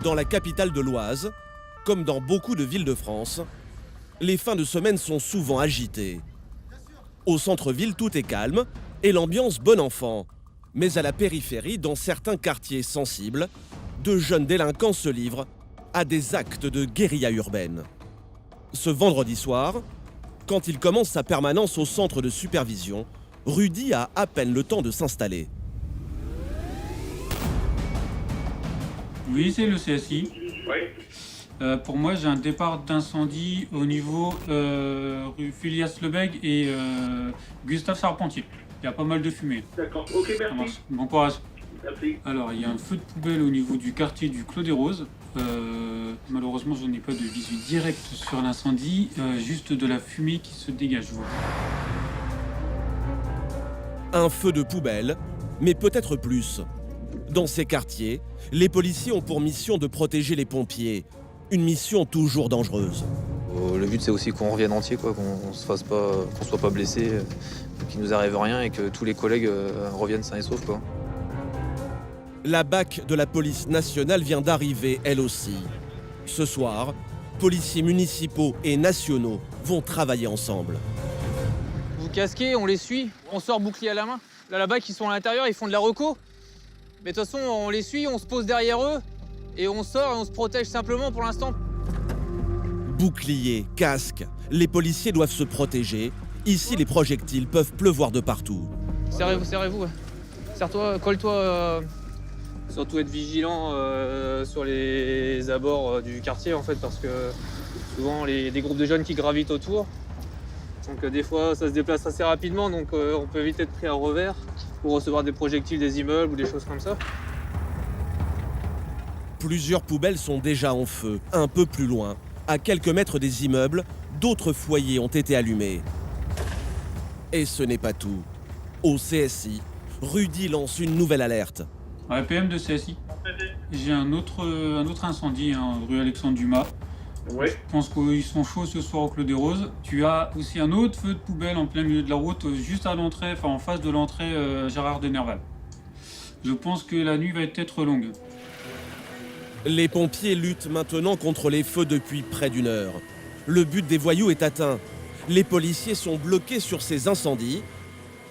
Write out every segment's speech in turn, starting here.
Dans la capitale de l'Oise, comme dans beaucoup de villes de France, les fins de semaine sont souvent agitées. Au centre-ville, tout est calme et l'ambiance bon enfant. Mais à la périphérie, dans certains quartiers sensibles, de jeunes délinquants se livrent à des actes de guérilla urbaine. Ce vendredi soir, quand il commence sa permanence au centre de supervision, Rudy a à peine le temps de s'installer. Oui, c'est le CSI. Oui. Pour moi, j'ai un départ d'incendie au niveau rue Phileas Lebègue et Gustave Charpentier. Il y a pas mal de fumée. D'accord. Ok, Ça merci. marche. Bon courage. Merci. Alors, il y a un feu de poubelle au niveau du quartier du Clos des Roses. Malheureusement, je n'ai pas de visu direct sur l'incendie, juste de la fumée qui se dégage. Voilà. Un feu de poubelle, mais peut-être plus. Dans ces quartiers, les policiers ont pour mission de protéger les pompiers. Une mission toujours dangereuse. Le but c'est aussi qu'on revienne entier, quoi, qu'on soit pas blessé, qu'il nous arrive rien et que tous les collègues reviennent sains et saufs, quoi. La BAC de la police nationale vient d'arriver, elle aussi. Ce soir, policiers municipaux et nationaux vont travailler ensemble. Vous casquez, on les suit, on sort bouclier à la main. Là-bas, qui sont à l'intérieur, ils font de la reco. Mais de toute façon, on les suit, on se pose derrière eux et on sort et on se protège simplement pour l'instant. Boucliers, casques, les policiers doivent se protéger. Ici, les projectiles peuvent pleuvoir de partout. Serrez-vous, serrez-vous. Ouais. Serre-toi, colle-toi. Surtout être vigilant sur les abords du quartier, en fait, parce que souvent, des groupes de jeunes qui gravitent autour. Donc des fois, ça se déplace assez rapidement, donc on peut vite être pris à revers pour recevoir des projectiles des immeubles ou des choses comme ça. Plusieurs poubelles sont déjà en feu, un peu plus loin. À quelques mètres des immeubles, d'autres foyers ont été allumés. Et ce n'est pas tout. Au CSI, Rudy lance une nouvelle alerte. À la PM de CSI, j'ai un autre incendie, rue Alexandre Dumas. Oui. Je pense qu'ils sont chauds ce soir au Clos des Roses. Tu as aussi un autre feu de poubelle en plein milieu de la route, juste à l'entrée, enfin en face de l'entrée Gérard de Nerval. Je pense que la nuit va être longue. Les pompiers luttent maintenant contre les feux depuis près d'une heure. Le but des voyous est atteint. Les policiers sont bloqués sur ces incendies,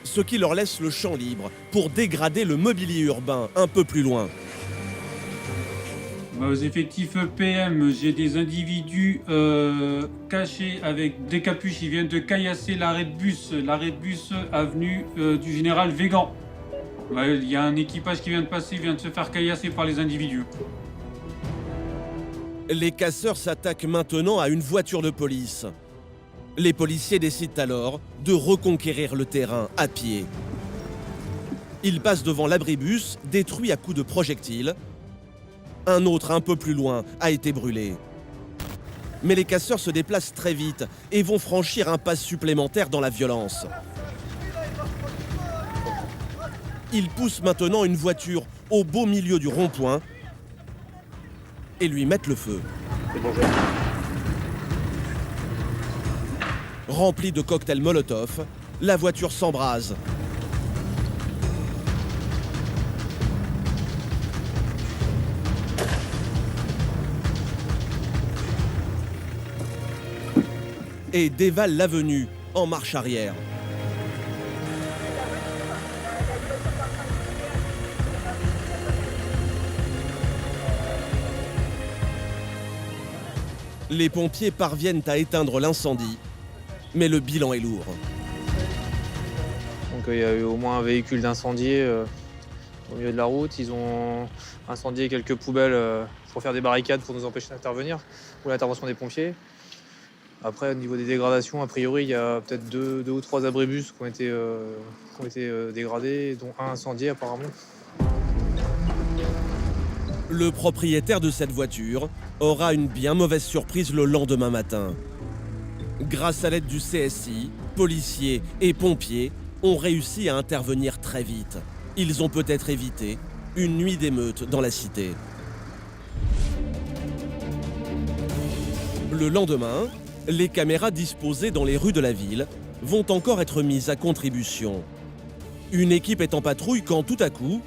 ce qui leur laisse le champ libre pour dégrader le mobilier urbain un peu plus loin. Aux effectifs PM, j'ai des individus cachés avec des capuches. Ils viennent de caillasser l'arrêt de bus avenue du Général Végan. Il y a un équipage qui vient de passer, vient de se faire caillasser par les individus. Les casseurs s'attaquent maintenant à une voiture de police. Les policiers décident alors de reconquérir le terrain à pied. Ils passent devant l'abribus, détruit à coups de projectiles. Un autre, un peu plus loin, a été brûlé. Mais les casseurs se déplacent très vite et vont franchir un pas supplémentaire dans la violence. Ils poussent maintenant une voiture au beau milieu du rond-point et lui mettent le feu. C'est bon, Remplie de cocktails Molotov, la voiture s'embrase. Et dévale l'avenue en marche arrière. Les pompiers parviennent à éteindre l'incendie, mais le bilan est lourd. Donc il y a eu au moins un véhicule d'incendié au milieu de la route. Ils ont incendié quelques poubelles pour faire des barricades pour nous empêcher d'intervenir, ou l'intervention des pompiers. Après, au niveau des dégradations, a priori, il y a peut-être deux ou trois abribus qui ont été dégradés, dont un incendié apparemment. Le propriétaire de cette voiture aura une bien mauvaise surprise le lendemain matin. Grâce à l'aide du CSI, policiers et pompiers ont réussi à intervenir très vite. Ils ont peut-être évité une nuit d'émeute dans la cité. Le lendemain, les caméras disposées dans les rues de la ville vont encore être mises à contribution. Une équipe est en patrouille quand tout à coup,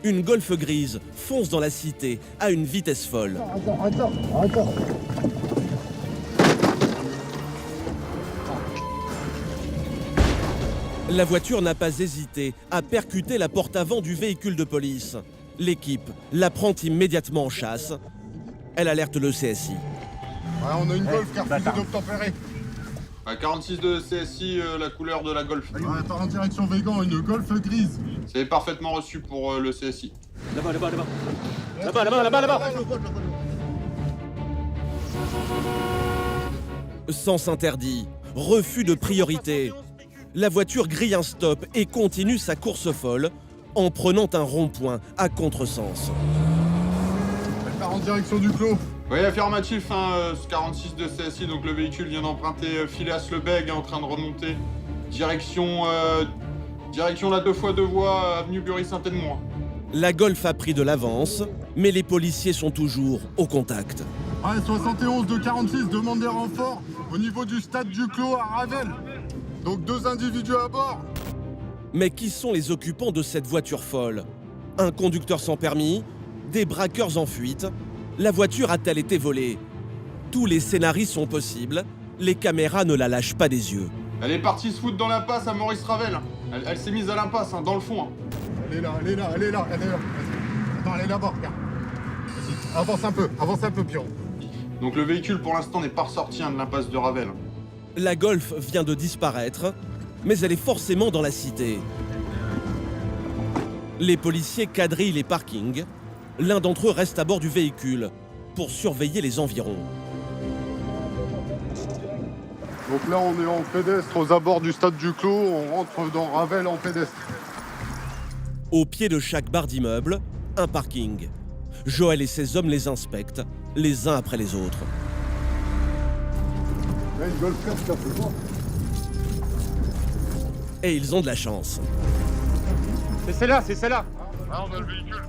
Une Golf grise fonce dans la cité à une vitesse folle. Attends. La voiture n'a pas hésité à percuter la porte avant du véhicule de police. L'équipe la prend immédiatement en chasse. Elle alerte le CSI. Ouais, on a une Golf qui a refusé d'obtempérer. À 46 de CSI, la couleur de la Golf. Ouais, attends, en direction Végan, une Golf grise. C'est parfaitement reçu pour le CSI. Là-bas. Sens interdit, refus de priorité. La voiture grille un stop et continue sa course folle en prenant un rond-point à contresens. Elle part en direction du clos. Oui, affirmatif, 46 de CSI, donc le véhicule vient d'emprunter Phileas-le-Bègue, en train de remonter. Direction la 2x2 voies, avenue Bury-Saint-Edmond. La Golf a pris de l'avance, mais les policiers sont toujours au contact. Ouais, 71 de 46 demande des renforts au niveau du stade du Clos à Ravel. Donc 2 individus à bord. Mais qui sont les occupants de cette voiture folle? Un conducteur sans permis? Des braqueurs en fuite? La voiture a-t-elle été volée? Tous les scénarios sont possibles, les caméras ne la lâchent pas des yeux. Elle est partie se foutre dans l'impasse à Maurice Ravel. Elle s'est mise à l'impasse, dans le fond. Elle est là. Vas-y. Attends, elle est là-bas, regarde. Vas-y, avance un peu, Pierrot. Donc le véhicule pour l'instant n'est pas ressorti de l'impasse de Ravel. La Golf vient de disparaître, mais elle est forcément dans la cité. Les policiers quadrillent les parkings. L'un d'entre eux reste à bord du véhicule pour surveiller les environs. Donc là, on est en pédestre aux abords du stade du Clos. On rentre dans Ravel en pédestre. Au pied de chaque barre d'immeuble, un parking. Joël et ses hommes les inspectent, les uns après les autres. Là, une Golf 4 qui a fait quoi? Et ils ont de la chance. C'est celle-là. Ah, on a le véhicule.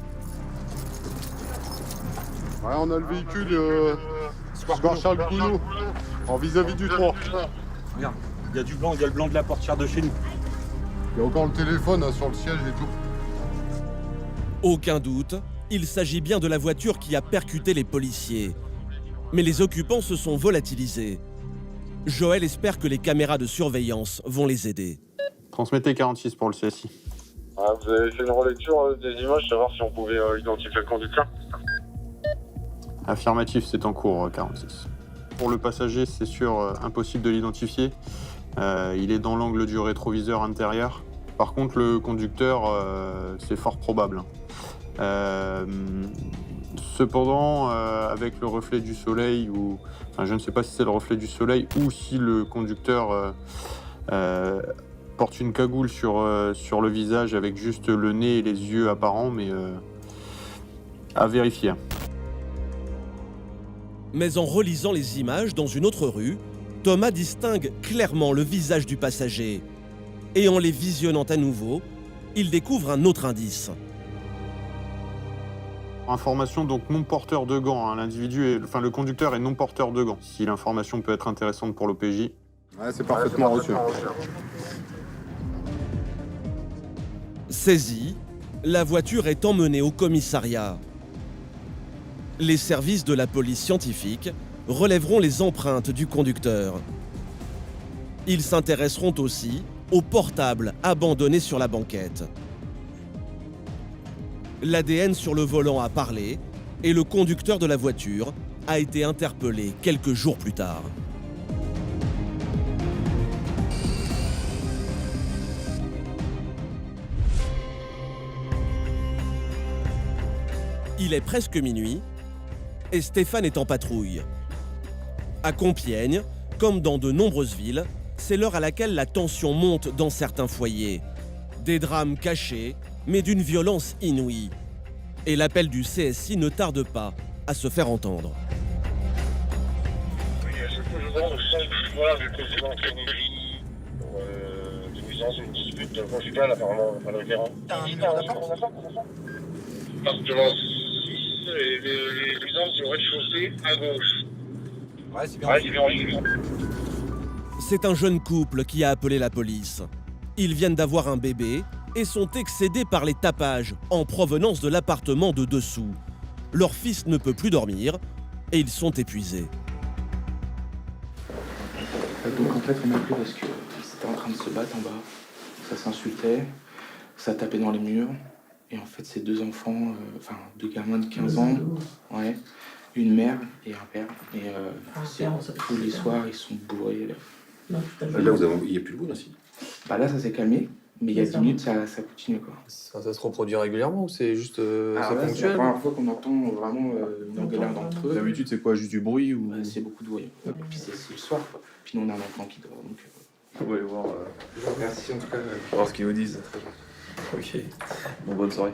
Ouais, on a le véhicule Square Charles Gounod, en vis-à-vis du 3. Regarde, il y a du blanc, il y a le blanc de la portière de chez nous. Il y a encore le téléphone sur le siège et tout. Aucun doute, il s'agit bien de la voiture qui a percuté les policiers. Mais les occupants se sont volatilisés. Joël espère que les caméras de surveillance vont les aider. Transmettez 46 pour le CSI. Ah, vous avez fait une relecture des images, savoir si on pouvait identifier le conducteur? Affirmatif, c'est en cours, 46. Pour le passager, c'est sûr, impossible de l'identifier. Il est dans l'angle du rétroviseur intérieur. Par contre, le conducteur, c'est fort probable. Cependant, avec le reflet du soleil, je ne sais pas si c'est le reflet du soleil ou si le conducteur porte une cagoule sur le visage avec juste le nez et les yeux apparents, mais à vérifier. Mais en relisant les images dans une autre rue, Thomas distingue clairement le visage du passager. Et en les visionnant à nouveau, il découvre un autre indice. Information donc non porteur de gants. Le conducteur est non porteur de gants. Si l'information peut être intéressante pour l'OPJ. Ouais, c'est parfaitement reçu. Saisie, la voiture est emmenée au commissariat. Les services de la police scientifique relèveront les empreintes du conducteur. Ils s'intéresseront aussi au portable abandonné sur la banquette. L'ADN sur le volant a parlé et le conducteur de la voiture a été interpellé quelques jours plus tard. Il est presque minuit et Stéphane est en patrouille. À Compiègne, comme dans de nombreuses villes, c'est l'heure à laquelle la tension monte dans certains foyers. Des drames cachés, mais d'une violence inouïe. Et l'appel du CSI ne tarde pas à se faire entendre. Oui, voilà, vu que c'est dans une nuisance, une dispute conjugale, apparemment, à l'environ. T'as un numéro d'appart? Parce que les nuisances du rez-de-chaussée à gauche. Ouais, c'est bien. Ouais, c'est bien. C'est un jeune couple qui a appelé la police. Ils viennent d'avoir un bébé et sont excédés par les tapages en provenance de l'appartement de dessous. Leur fils ne peut plus dormir et ils sont épuisés. Donc en fait on m'a appelé parce que c'était en train de se battre en bas, ça s'insultait, ça tapait dans les murs, et en fait c'est deux enfants, deux gamins de 15 ans, ouais, une mère et un père, et tous les soirs ils sont bourrés. Là, il n'y a plus le bout, là, si. Bah là ça s'est calmé, mais il y a 10 minutes ça continue quoi. Ça se reproduit régulièrement ou c'est juste c'est C'est la ponctuel? première fois qu'on entend vraiment une engueulade entre eux. D'habitude, c'est quoi? Juste du bruit ou... C'est beaucoup de bruit, et puis c'est le soir quoi. Puis nous on a un enfant qui dort, donc... On va aller voir, Je vous remercie en tout cas. voir ce qu'ils nous disent. Ok. Bon, bonne soirée.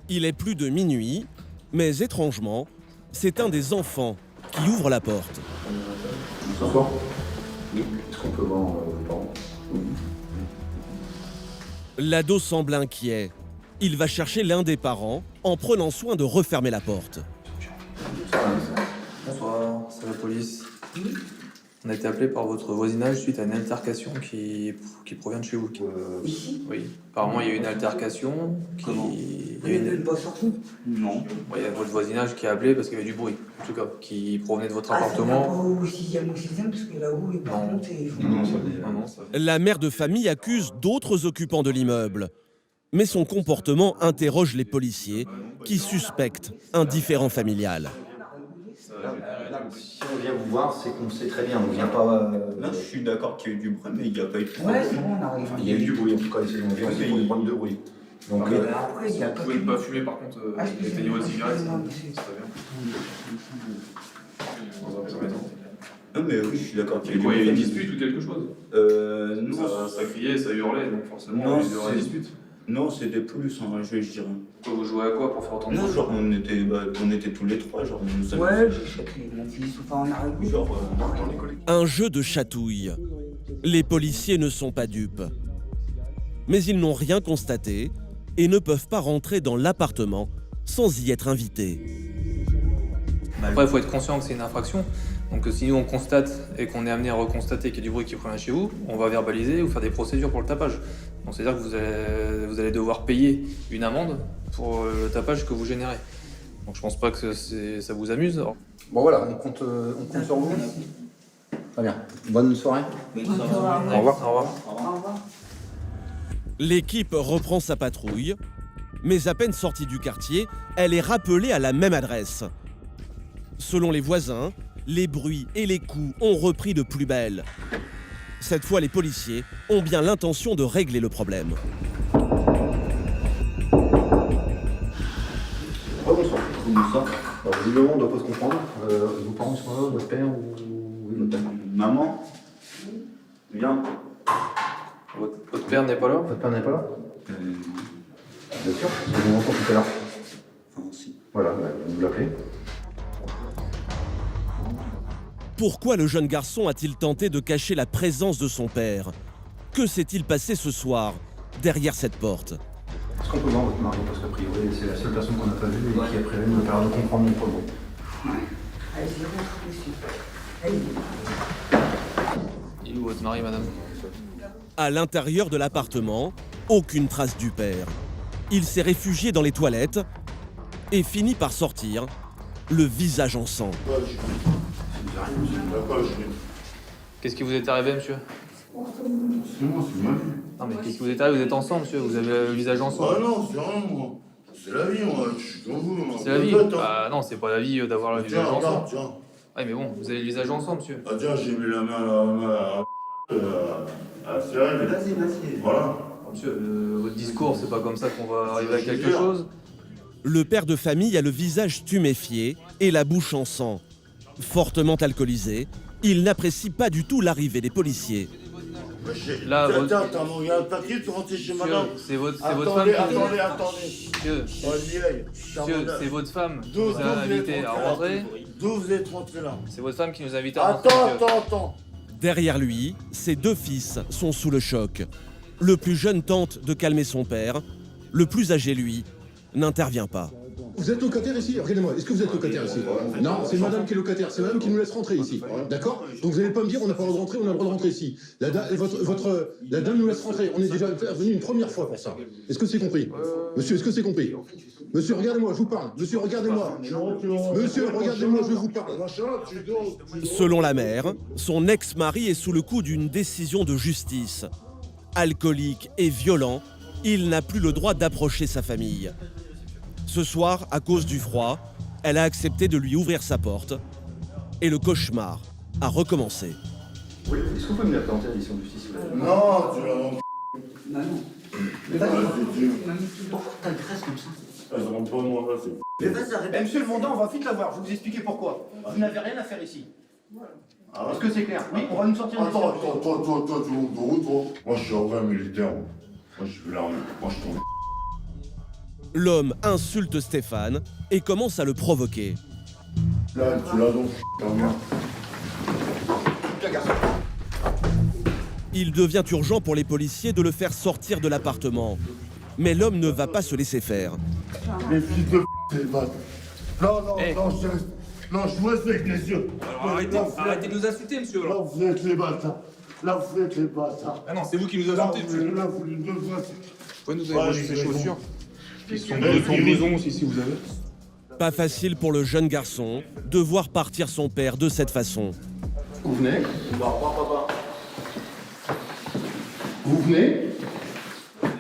Il est plus de minuit, mais étrangement, c'est un des enfants qui ouvre la porte. Bonsoir. Oui. Est-ce qu'on peut voir vos parents? L'ado semble inquiet. Il va chercher l'un des parents en prenant soin de refermer la porte. Bonsoir, c'est la police. On a été appelé par votre voisinage suite à une altercation qui provient de chez vous. Ici? Oui. Apparemment, il y a eu une altercation qui... Vous n'êtes pas sorti? Non. Il y a votre voisinage qui a appelé parce qu'il y avait du bruit, en tout cas, qui provenait de votre appartement. Au 6e ou 6e, parce que là-haut, par contre, c'est... Non, ça... La mère de famille accuse d'autres occupants de l'immeuble. Mais son comportement interroge les policiers qui suspectent un différend familial. Si on vient vous voir, c'est qu'on sait très bien, on vient pas... Là, je suis d'accord qu'il y a eu du bruit, mais il n'y a pas eu de bruit. Ouais, c'est bon, on arrive. Il y a eu du bruit, en tout cas, on vient aussi pour une bande de bruit. Donc, Après, il y a pas... Vous pouvez ne pas fumer, par contre, éteignez votre cigarette, c'est très bien. Dans un premier temps. Non, mais oui, je suis d'accord qu'il y a eu du Il y bruit. avait une dispute ou quelque chose? Non. Ça criait, ça hurlait, donc forcément, Non, il y aurait une dispute. Non, c'était plus un jeu, je dirais. Vous jouez à quoi pour faire entendre? Non, genre, on était tous les trois, genre, on nous Ouais, j'achète mon fils, enfin, on arrive. Genre, dans les collègues. Un jeu de chatouille. Les policiers ne sont pas dupes. Mais ils n'ont rien constaté et ne peuvent pas rentrer dans l'appartement sans y être invités. Après, il faut être conscient que c'est une infraction. Donc si nous on constate et qu'on est amené à reconstater qu'il y a du bruit qui provient chez vous, on va verbaliser ou faire des procédures pour le tapage. Donc c'est-à-dire que vous allez devoir payer une amende pour le tapage que vous générez. Donc je pense pas que ça vous amuse. bon voilà, on compte sur vous. Très bien. Bonne soirée. Au revoir. Au revoir. Au revoir. L'équipe reprend sa patrouille, mais à peine sortie du quartier, elle est rappelée à la même adresse. Selon les voisins, les bruits et les coups ont repris de plus belle. Cette fois, les policiers ont bien l'intention de régler le problème. Bonsoir. Bonsoir. Alors, visiblement, on ne doit pas se comprendre. Vos parents sont là, votre père ou... Oui, votre père. Maman, viens. Votre père n'est pas là? Votre père n'est pas là? Bien sûr, je vous entends tout à l'heure. Enfin, si. Voilà, vous l'appelez. Pourquoi le jeune garçon a-t-il tenté de cacher la présence de son père? Que s'est-il passé ce soir, derrière cette porte? Est-ce qu'on peut voir votre mari? Parce qu'a priori, c'est la seule personne qu'on n'a pas vue et qui a prévu de me faire comprendre mon problème. Allez-y, rentre dessus. Allez-y. Il est où votre mari, madame? À l'intérieur de l'appartement, aucune trace du père. Il s'est réfugié dans les toilettes et finit par sortir, le visage en sang. Qu'est-ce qui vous est arrivé, monsieur? Non, c'est ma vie. Non mais qu'est-ce qui vous est arrivé? Vous êtes ensemble, monsieur? Vous avez le visage en sang? Ah non, c'est rien, moi. C'est la vie, moi. Je suis comme vous, moi. C'est la vie? Attends. Ah non, c'est pas la vie d'avoir le Tiens, visage regarde, ensemble. tiens. Ouais mais bon, vous avez le visage ensemble, monsieur. Ah tiens, j'ai mis la main à serrer. Vas-y, vas-y. Voilà. Monsieur, votre discours, c'est pas comme ça qu'on va arriver à quelque chose. Le père de famille a le visage tuméfié et la bouche en sang. Fortement alcoolisé, il n'apprécie pas du tout l'arrivée des policiers. Là, Attends, mon gars, t'inquiète, tu rentres chez madame. C'est votre femme Attendez, qui... attendez. Monsieur, Vas-y, monsieur, c'est votre femme qui nous a invités à rentrer. D'où vous êtes rentré là? C'est votre femme qui nous a invités à rentrer. Attends. Derrière lui, ses deux fils sont sous le choc. Le plus jeune tente de calmer son père. Le plus âgé, lui, n'intervient pas. vous êtes locataire ici? Regardez-moi, est-ce que vous êtes locataire ici? Non, c'est madame qui est locataire, c'est madame qui nous laisse rentrer ici. D'accord? Donc vous n'allez pas me dire on n'a pas le droit de rentrer, on a le droit de rentrer ici. La dame nous laisse rentrer, on est déjà venu une première fois pour ça. Est-ce que c'est compris? Monsieur, est-ce que c'est compris? Monsieur, regardez-moi, je vous parle. Monsieur, regardez-moi. Monsieur, regardez-moi, je vous parle. Selon la mère, son ex-mari est sous le coup d'une décision de justice. Alcoolique et violent, il n'a plus le droit d'approcher sa famille. Ce soir, à cause du froid, elle a accepté de lui ouvrir sa porte et le cauchemar a recommencé. Oui, est-ce que vous pouvez me la présenter à la décision de justice? Non, tu l'as vendu. Non, non. Mais vas-y, pourquoi t'agresses comme ça? Ça rentre pas moi, là, c'est... Mais vas-y, arrête. Monsieur le Mondin, on va vite la voir, je vais vous expliquer pourquoi. Vous n'avez rien à faire ici. Est-ce que c'est clair? Oui, on va nous sortir de Attends, toi, tu montes de route, toi. Moi, je suis un vrai militaire. Moi, je suis l'armée. Moi, je tombe. L'homme insulte Stéphane et commence à le provoquer. Là, tu l'as donc, ta mère. Il devient urgent pour les policiers de le faire sortir de l'appartement. Mais l'homme ne va pas se laisser faire. Les fils de c'est battent. Non, je vous respecte, les yeux. Arrêtez de nous insulter, monsieur. Là, vous êtes les bâtards. Là, vous êtes les bâtards. Ah non, c'est vous qui nous insultez, monsieur. Là, vous les deux fois. Vous pouvez nous envoyer ces chaussures? Ils sont brisons aussi, si vous avez. Pas facile pour le jeune garçon de voir partir son père de cette façon. Vous venez? Vous venez?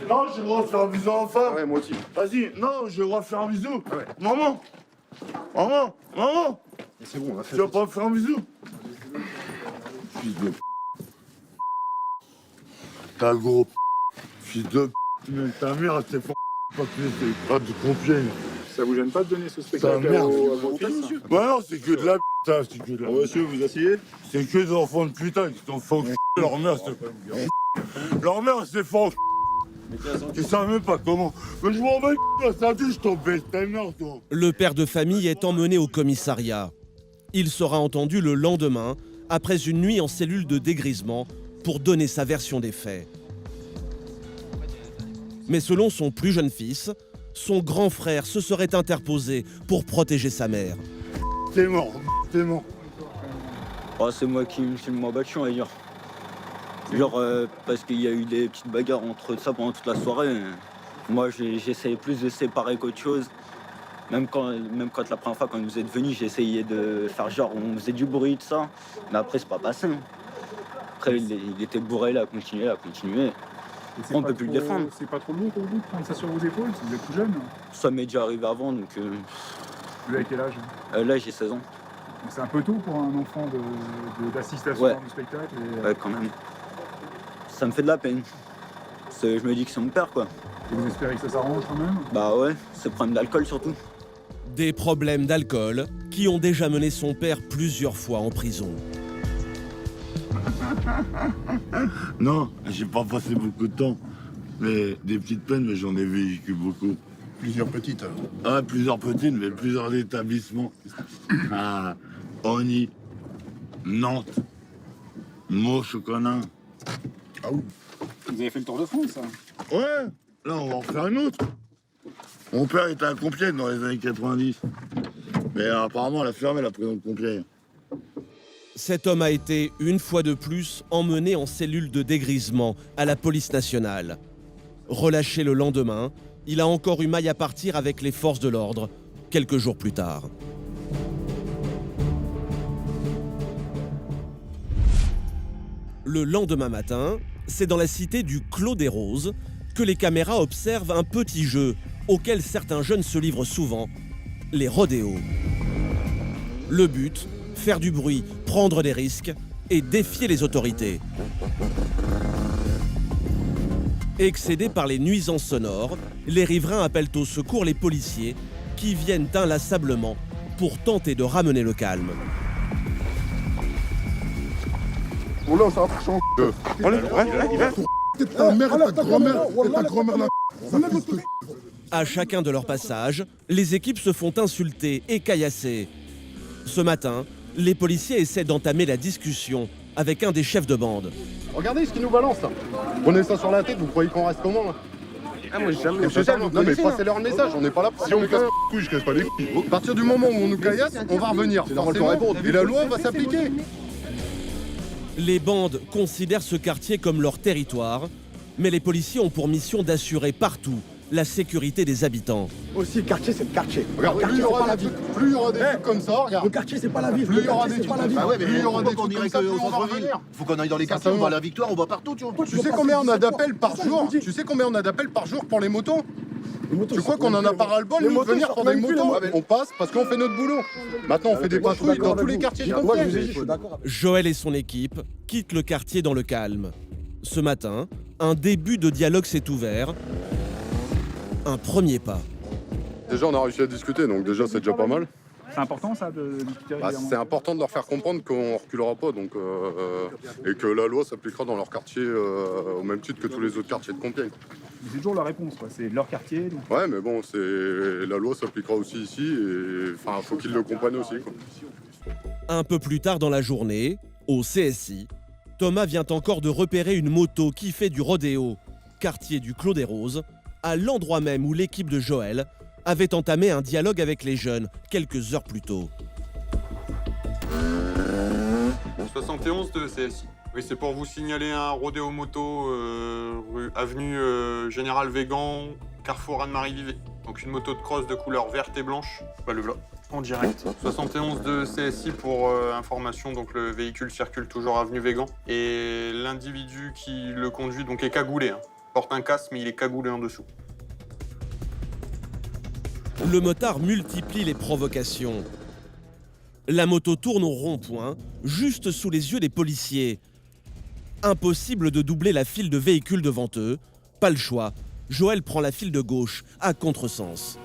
Non, j'ai le droit de faire un bisou à l'enfant. Ouais, moi aussi. Vas-y, non, j'ai le droit de faire un bisou. Ouais. Maman. C'est bon, on va Tu faire. vas pas me faire un bisou? Fils de ta gros fils de mais ta mère, elle s'est fait pas pas de Compiègne. Ça vous gêne pas de donner ce Ta spectacle mère. à vos fils, monsieur? Ouais, non, c'est que de la ça, c'est que de la Monsieur, vous asseyez? C'est que des enfants de putain qui t'ont fait leur mère, leur mère, s'est fait ils savent même pas comment. Mais je m'en vais, ça dit, je t'en baisse ta mère, toi. Le père de famille est emmené au commissariat. Il sera entendu le lendemain, après une nuit en cellule de dégrisement, pour donner sa version des faits. Mais selon son plus jeune fils, son grand frère se serait interposé pour protéger sa mère. T'es mort, t'es mort. Oh, c'est moi qui me suis battu, on va dire. Genre, parce qu'il y a eu des petites bagarres entre ça pendant toute la soirée. Moi, j'essayais plus de séparer qu'autre chose. Même quand la première fois, quand vous êtes venus, j'essayais de faire genre, on faisait du bruit, tout ça. Mais après, c'est pas passé. Après, il était bourré, il a continué. On ne peut plus le défendre. C'est pas trop lourd pour vous de prendre ça sur vos épaules si vous êtes tout jeune? Ça m'est déjà arrivé avant, donc... Vous avez quel âge? Là, j'ai 16 ans. C'est un peu tôt pour un enfant d'assister à ce genre de spectacle. Ouais, quand même. Ça me fait de la peine. Je me dis que c'est mon père, quoi. Et vous espérez que ça s'arrange quand même? Bah ouais, c'est le problème d'alcool surtout. Des problèmes d'alcool qui ont déjà mené son père plusieurs fois en prison. Non, j'ai pas passé beaucoup de temps. Mais des petites peines, mais j'en ai vécu beaucoup. Plusieurs petites? Ah, plusieurs petites, mais plusieurs établissements. Ah, Oni, Nantes, Montchoconin. Ah oui. Vous avez fait le tour de France, ça? Ouais, là on va en faire une autre. Mon père était à Compiègne dans les années 90. Mais apparemment, elle a fermé la prison de Compiègne. Cet homme a été, une fois de plus, emmené en cellule de dégrisement à la police nationale. Relâché le lendemain, il a encore eu maille à partir avec les forces de l'ordre, quelques jours plus tard. Le lendemain matin, c'est dans la cité du Clos des Roses que les caméras observent un petit jeu auquel certains jeunes se livrent souvent, les rodéos. Le but, faire du bruit, prendre des risques et défier les autorités. Excédés par les nuisances sonores, les riverains appellent au secours les policiers qui viennent inlassablement pour tenter de ramener le calme. Oh là, ça a marché en ta mère et ta grand-mère et ta grand-mère là. À chacun de leur passage, les équipes se font insulter et caillasser. Ce matin, les policiers essaient d'entamer la discussion avec un des chefs de bande. Regardez ce qu'ils nous balancent là. Prenez ça sur la tête, vous croyez qu'on reste comment là? Ah, moi, j'ai jamais. C'est ça, non mais passez-leur le message, on n'est pas là pour... Si on me casse les couilles, je casse pas les couilles. À partir du moment où on nous caillasse, on va revenir. Et la loi va s'appliquer. Les bandes considèrent ce quartier comme leur territoire, mais les policiers ont pour mission d'assurer partout la sécurité des habitants. Aussi, le quartier, c'est le quartier. Regarde, le quartier, c'est pas la vie. Plus il y aura des trucs comme ça, regarde. Le quartier, c'est pas la vie. Plus il y aura des trucs pas la vie. Bah ouais, mais plus il y aura des on trucs dirait comme ça, plus on va centre-ville. revenir. Faut qu'on aille dans les quartiers, on va à la Victoire, on va partout, tu vois. Tu sais combien on a d'appels par jour? Tu sais combien on a d'appels par jour pour les motos? Tu crois qu'on en a pas ras-le-bol, nous, de venir pour des motos? On passe parce qu'on fait notre boulot. Maintenant, on fait des patrouilles dans tous les quartiers de Compiègne. Joël et son équipe quittent le quartier dans le calme. Ce matin, un début de dialogue s'est ouvert. Un premier pas. Déjà, on a réussi à discuter, donc déjà, c'est déjà pas mal. C'est important ça de discuter régulièrement. C'est important de leur faire comprendre qu'on reculera pas, donc, et que la loi s'appliquera dans leur quartier au même titre que tous les autres quartiers de Compiègne. C'est toujours la réponse, quoi. C'est leur quartier. Donc... Ouais, mais bon, la loi s'appliquera aussi ici, et enfin, faut qu'ils le comprennent aussi, quoi. Un peu plus tard dans la journée, au CSI, Thomas vient encore de repérer une moto qui fait du rodéo, quartier du Clos des Roses, à l'endroit même où l'équipe de Joël avait entamé un dialogue avec les jeunes quelques heures plus tôt. 71 de CSI. Oui, c'est pour vous signaler un rodéo moto rue avenue Général Végan, carrefour Anne-Marie Vivet. Donc une moto de cross de couleur verte et blanche. Bah, le voilà, en direct. 71 de CSI pour information, donc le véhicule circule toujours avenue Végan. Et l'individu qui le conduit donc est cagoulé. Hein. Porte un casque, mais il est cagoulé en dessous. Le motard multiplie les provocations. La moto tourne au rond-point, juste sous les yeux des policiers. Impossible de doubler la file de véhicules devant eux. Pas le choix. Joël prend la file de gauche, à contresens.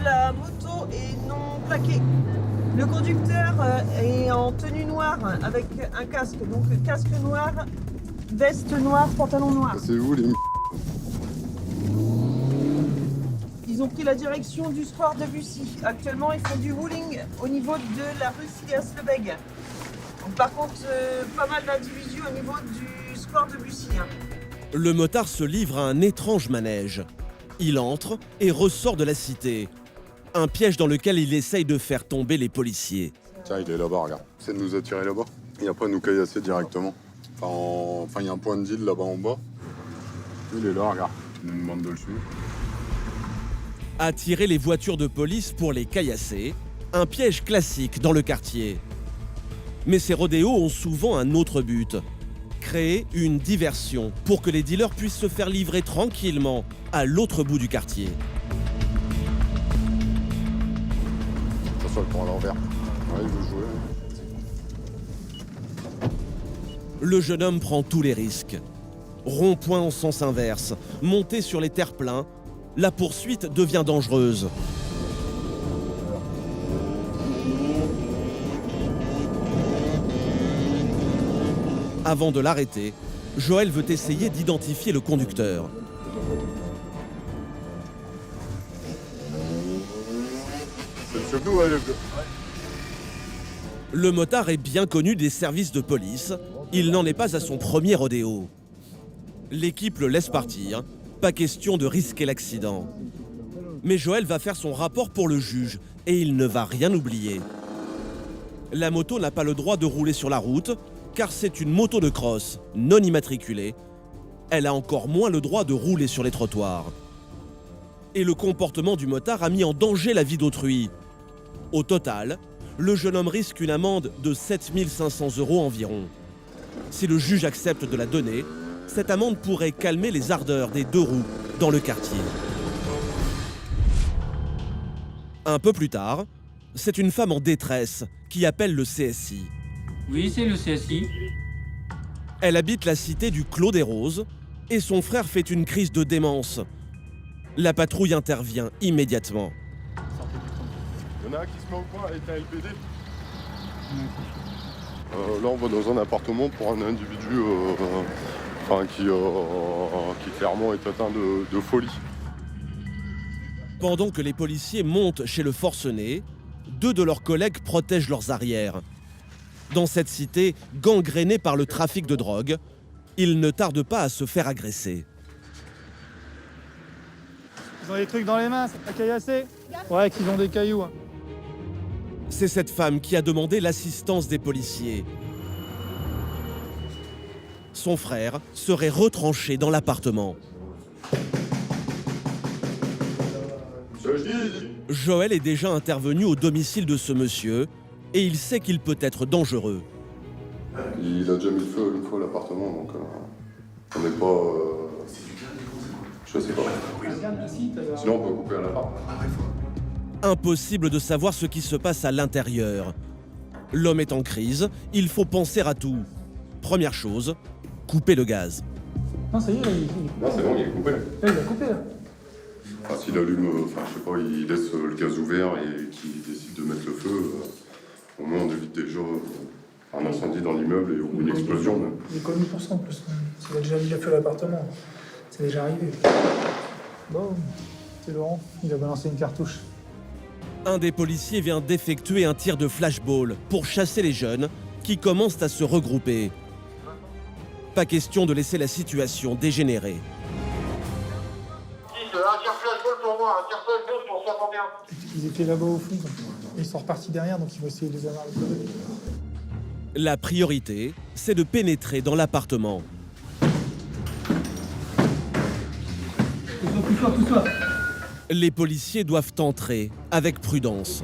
La moto est non plaquée. Le conducteur est en tenue noire avec un casque, donc casque noir, veste noire, pantalon noir. C'est vous les Ils ont pris la direction du square de Bussy. Actuellement, ils font du wheeling au niveau de la rue Sias-Lebègue. Donc, par contre, pas mal d'individus au niveau du square de Bussy. Le motard se livre à un étrange manège. Il entre et ressort de la cité. Un piège dans lequel il essaye de faire tomber les policiers. Tiens, il est là-bas, regarde. C'est de nous attirer là-bas. Il n'y a pas à nous caillasser directement. Enfin, il y a un point de deal là-bas en bas. Il est là, regarde. Il nous demande de le suivre. Attirer les voitures de police pour les caillasser, un piège classique dans le quartier. Mais ces rodéos ont souvent un autre but. Créer une diversion pour que les dealers puissent se faire livrer tranquillement à l'autre bout du quartier. Ça, le prend à l'envers. Ouais, il veut jouer. Le jeune homme prend tous les risques. Rond-point en sens inverse, monté sur les terre-pleins, la poursuite devient dangereuse. Avant de l'arrêter, Joël veut essayer d'identifier le conducteur. C'est nous, ouais, Le motard est bien connu des services de police. Il n'en est pas à son premier rodéo. L'équipe le laisse partir. Pas question de risquer l'accident. Mais Joël va faire son rapport pour le juge et il ne va rien oublier. La moto n'a pas le droit de rouler sur la route car c'est une moto de cross non immatriculée. Elle a encore moins le droit de rouler sur les trottoirs. Et le comportement du motard a mis en danger la vie d'autrui. Au total, le jeune homme risque une amende de 7 500 € environ. Si le juge accepte de la donner, cette amende pourrait calmer les ardeurs des deux roues dans le quartier. Un peu plus tard, c'est une femme en détresse qui appelle le CSI. Oui, c'est le CSI. Elle habite la cité du Clos des Roses et son frère fait une crise de démence. La patrouille intervient immédiatement. Il y en a un qui se met au coin avec un LBD. Là, on va dans un appartement pour un individu qui clairement est atteint de folie. Pendant que les policiers montent chez le forcené, 2 de leurs collègues protègent leurs arrières. Dans cette cité gangrénée par le trafic de drogue, ils ne tardent pas à se faire agresser. Ils ont des trucs dans les mains, c'est pas caillassé? Ouais, qu'ils ont des cailloux. Hein. C'est cette femme qui a demandé l'assistance des policiers. Son frère serait retranché dans l'appartement. Joël est déjà intervenu au domicile de ce monsieur et il sait qu'il peut être dangereux. Il a déjà mis le feu une fois à l'appartement, donc on n'est pas... Je sais pas. Sinon on peut couper à l'appart. Impossible de savoir ce qui se passe à l'intérieur. L'homme est en crise, il faut penser à tout. Première chose, couper le gaz. Non, ça y est, là, Non, c'est bon, il est coupé. là, il a coupé, là. Enfin, s'il allume, je sais pas, il laisse le gaz ouvert et qu'il décide de mettre le feu, au moins on évite déjà un incendie dans l'immeuble ou une explosion. Il est connu pour ça en plus. Il a déjà mis le feu à l'appartement. C'est déjà arrivé. Bon, c'est Laurent, il a balancé une cartouche. Un des policiers vient d'effectuer un tir de flashball pour chasser les jeunes qui commencent à se regrouper. Pas question de laisser la situation dégénérer. Un tir flashball pour moi, un tir flashball pour 61. Ils étaient là-bas au fond. Ils sont repartis derrière, donc ils vont essayer de les avoir. La priorité, c'est de pénétrer dans l'appartement. Pousse-toi. Les policiers doivent entrer avec prudence.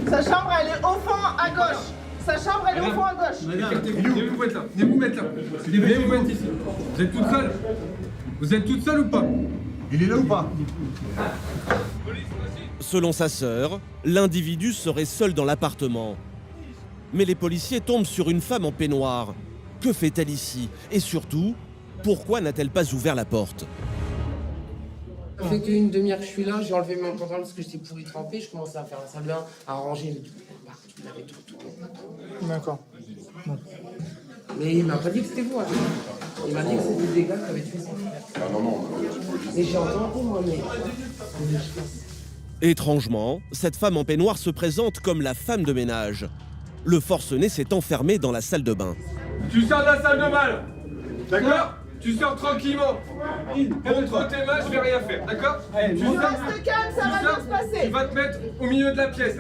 Sa chambre, elle est au fond à gauche. Sa chambre, elle est au fond à gauche. Venez vous mettre là. Venez vous mettre là. Venez vous mettre ici. Vous êtes toute seule? Vous êtes toute seule ou pas? Il est là ou pas? Selon sa sœur, l'individu serait seul dans l'appartement. Mais les policiers tombent sur une femme en peignoir. Que fait-elle ici? Et surtout, pourquoi n'a-t-elle pas ouvert la porte? Ça fait qu'une demi-heure que je suis là, j'ai enlevé mon pantalon parce que j'étais pourri trempé, je commençais à faire la salle de bain, à ranger tout. D'accord. Bon. Mais il m'a pas dit que c'était vous. Hein. Il m'a dit que c'était des gars qui avaient tué son frère. Ah non, mais j'ai entendu moi, mais... Étrangement, cette femme en peignoir se présente comme la femme de ménage. Le forcené s'est enfermé dans la salle de bain. Tu sors de la salle de bain, d'accord? Tu sors tranquillement. Montre tes mains, je vais rien faire, d'accord? Tu restes calme, ça va bien se passer. Tu vas te mettre au milieu de la pièce.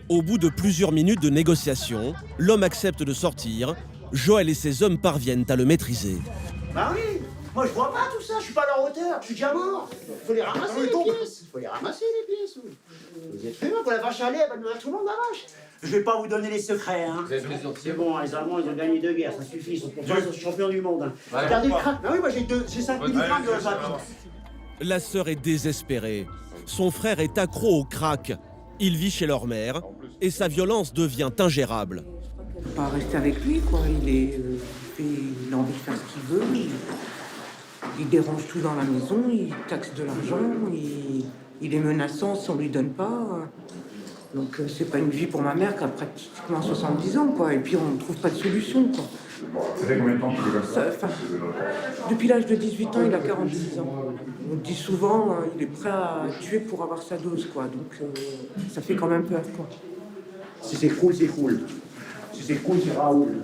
Au bout de plusieurs minutes de négociation, l'homme accepte de sortir. Joël et ses hommes parviennent à le maîtriser. Bah oui, moi je vois pas tout ça, je suis pas à leur hauteur, je suis déjà mort. Faut les ramasser les pièces, faut les ramasser les pièces. Vous êtes fait pour la vache à lait, elle va nourrir tout le monde la vache. Je vais pas vous donner les secrets, hein. C'est bon, les Allemands ils ont gagné 2 guerres, ça suffit, ils sont champions du monde. Hein. Ouais. Regardez le crâne, bah oui, moi j'ai 5 mg de rapide. La sœur est désespérée. Son frère est accro au crack. Il vit chez leur mère et sa violence devient ingérable. Faut pas rester avec lui, quoi. Il a envie de faire ce qu'il veut. Il dérange tout dans la maison, il taxe de l'argent, il est menaçant si on lui donne pas. Donc c'est pas une vie pour ma mère qui a pratiquement 70 ans, quoi. Et puis on ne trouve pas de solution, quoi. Ça fait combien de temps qu'il est comme ça? Depuis l'âge de 18 ans, il a 46 ans. On dit souvent, il est prêt à tuer pour avoir sa dose, quoi. Donc ça fait quand même peur, quoi. Si c'est cool, c'est cool. Si c'est cool, c'est Raoul.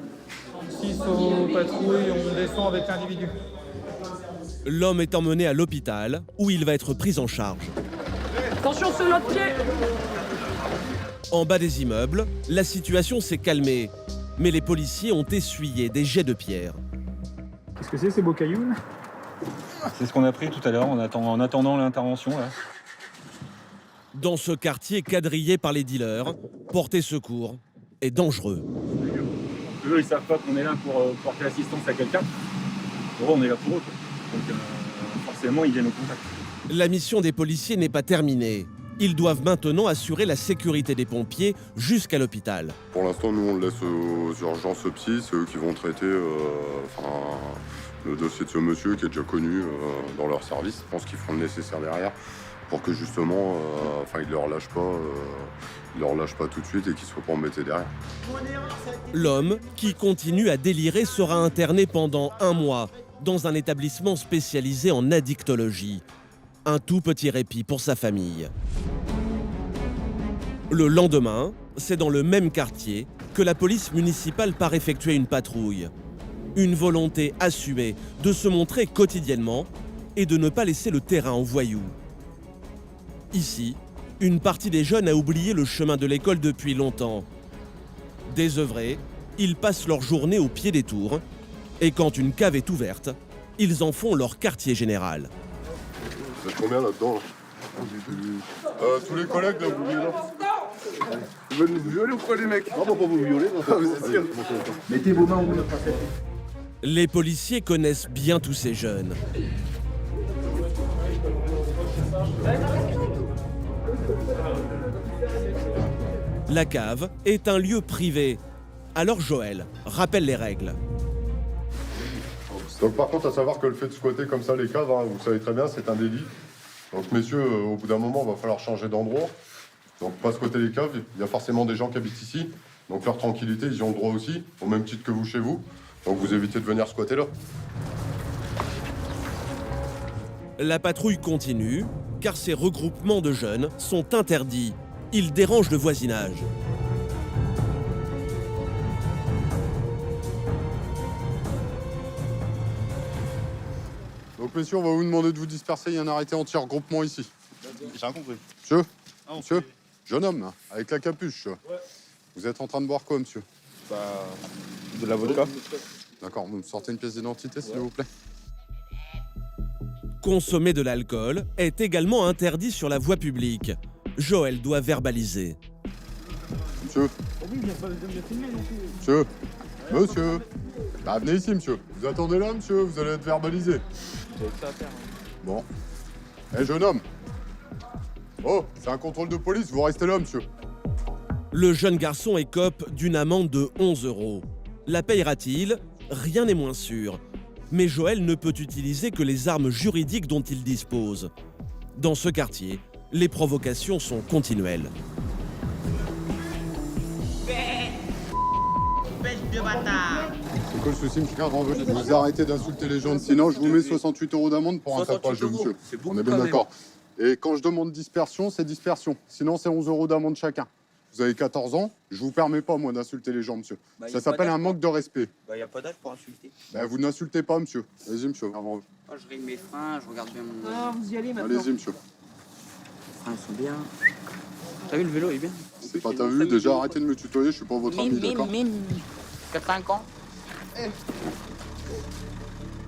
6 aux patrouilles, on descend avec l'individu. L'homme est emmené à l'hôpital où il va être pris en charge. Attention sur notre pied. En bas des immeubles, la situation s'est calmée, mais les policiers ont essuyé des jets de pierre. Qu'est-ce que c'est ces beaux cailloux là? C'est ce qu'on a pris tout à l'heure en attendant l'intervention. Là. Dans ce quartier quadrillé par les dealers, porter secours est dangereux. Eux, ils savent pas qu'on est là pour porter assistance à quelqu'un. Pour eux, on est là pour eux. Donc forcément, ils viennent au contact. La mission des policiers n'est pas terminée. Ils doivent maintenant assurer la sécurité des pompiers jusqu'à l'hôpital. Pour l'instant, nous, on le laisse aux urgences psy. C'est eux qui vont traiter le dossier de ce monsieur qui est déjà connu dans leur service. Je pense qu'ils feront le nécessaire derrière pour que justement, ils ne leur lâchent pas tout de suite et qu'ils ne soient pas embêtés derrière. L'homme, qui continue à délirer, sera interné pendant 1 mois dans un établissement spécialisé en addictologie. Un tout petit répit pour sa famille. Le lendemain, c'est dans le même quartier que la police municipale part effectuer une patrouille. Une volonté assumée de se montrer quotidiennement et de ne pas laisser le terrain aux voyous. Ici, une partie des jeunes a oublié le chemin de l'école depuis longtemps. Désœuvrés, ils passent leur journée au pied des tours et quand une cave est ouverte, ils en font leur quartier général. Vous êtes combien là-dedans tous les collègues là, vous venez là. Vous venez nous violer ou quoi les mecs? Non, on va pas vous violer. Vous sûr. Mettez vos mains au milieu de la tête. Les policiers connaissent bien tous ces jeunes. La cave est un lieu privé. Alors Joël rappelle les règles. Donc par contre, à savoir que le fait de squatter comme ça les caves, hein, vous savez très bien, c'est un délit. Donc messieurs, au bout d'un moment, il va falloir changer d'endroit. Donc pas squatter les caves, il y a forcément des gens qui habitent ici. Donc leur tranquillité, ils y ont le droit aussi, au même titre que vous chez vous. Donc vous évitez de venir squatter là. La patrouille continue, car ces regroupements de jeunes sont interdits. Ils dérangent le voisinage. Donc messieurs, on va vous demander de vous disperser, il y a un arrêté anti-regroupement ici. J'ai rien compris. Monsieur, monsieur, jeune homme, hein, avec la capuche. Ouais. Vous êtes en train de boire quoi, monsieur? Bah, de la vodka. D'accord, vous me sortez une pièce d'identité, s'il vous plaît. Consommer de l'alcool est également interdit sur la voie publique. Joël doit verbaliser. Monsieur. Monsieur. Monsieur. Bah, venez ici, monsieur. Vous attendez là, monsieur, vous allez être verbalisé. Bon. Eh, jeune homme. Oh, c'est un contrôle de police, vous restez là, monsieur. Le jeune garçon écope d'une amende de 11 €. La payera-t-il? Rien n'est moins sûr. Mais Joël ne peut utiliser que les armes juridiques dont il dispose. Dans ce quartier, les provocations sont continuelles. C'est quoi le souci, monsieur? Vous arrêtez d'insulter les gens, sinon je vous mets 68 € d'amende pour un tapage, monsieur. On est bien d'accord. Et quand je demande dispersion, c'est dispersion. Sinon, c'est 11 € d'amende chacun. Vous avez 14 ans, je vous permets pas, moi, d'insulter les gens, monsieur. Bah, ça s'appelle un manque de respect. Bah, y a pas d'âge pour insulter. Bah, vous n'insultez pas, monsieur. Allez-y, monsieur. Moi, je règle mes freins, je regarde bien mon... Ah, vous y allez maintenant. Allez-y, monsieur. Les freins sont bien. T'as vu, le vélo, il est bien. C'est pas t'as vu, déjà, arrêtez de me tutoyer, je suis pas votre ami, d'accord? 4-5 ans.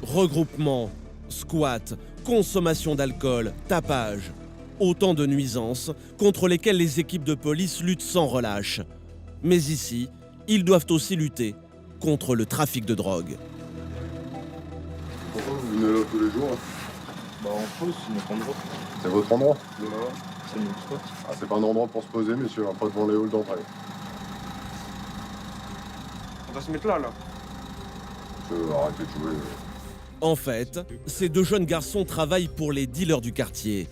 Regroupement, squat, consommation d'alcool, tapage. Autant de nuisances contre lesquelles les équipes de police luttent sans relâche. Mais ici, ils doivent aussi lutter contre le trafic de drogue. Pourquoi vous venez là tous les jours? Bah on pose, c'est notre endroit. C'est votre endroit? C'est notre spot. Ah, c'est pas un endroit pour se poser, messieurs, hein, pas devant les halls d'entrée. On va se mettre là. Arrêtez de jouer. En fait, ces deux jeunes garçons travaillent pour les dealers du quartier.